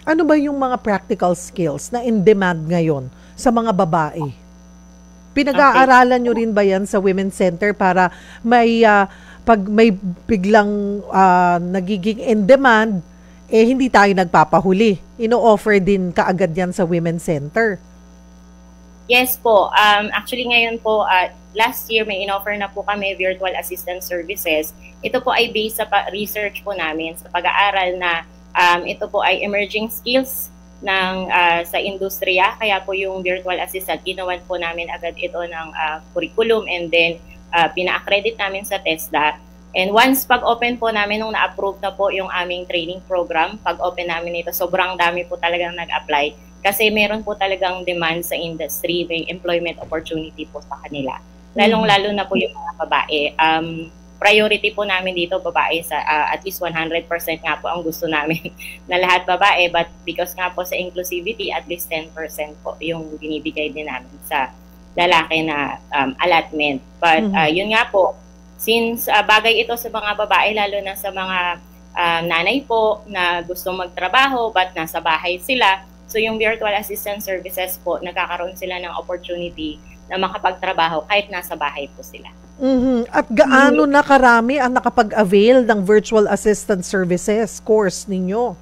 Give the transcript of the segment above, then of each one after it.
Ano ba yung mga practical skills na in demand ngayon sa mga babae? Okay. Pinag-aaralan nyo rin ba yan sa Women's Center para may, pag may biglang nagiging in demand, eh hindi tayo nagpapahuli. Ino-offer din kaagad yan sa Women's Center. Yes po. Actually ngayon po, last year may inoffer na po kami virtual assistant services. Ito po ay based sa research po namin sa pag-aaral na ito po ay emerging skills ng sa industriya. Kaya po yung virtual assistant, ginawan po namin agad ito ng curriculum and then pina-accredit namin sa TESDA. And once pag-open po namin, nung na-approve na po yung aming training program, pag-open namin ito, sobrang dami po talagang nag-apply. Kasi meron po talagang demand sa industry, may employment opportunity po sa kanila. Lalong-lalo na po yung mga babae. Priority po namin dito, babae, sa at least 100% nga po ang gusto namin na lahat babae. But because nga po sa inclusivity, at least 10% po yung binibigay din namin sa lalaki na allotment. But yun nga po, since bagay ito sa mga babae, lalo na sa mga nanay po na gusto magtrabaho but nasa bahay sila, so yung virtual assistant services po, nagkakaroon sila ng opportunity na makapagtrabaho kahit nasa bahay po sila. At gaano na karami ang nakapag-avail ng virtual assistant services course ninyo?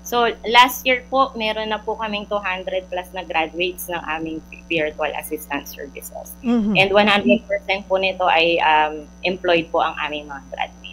So last year po, meron na po kaming 200 plus na graduates ng aming virtual assistant services. And 100% po nito ay employed po ang aming mga graduates.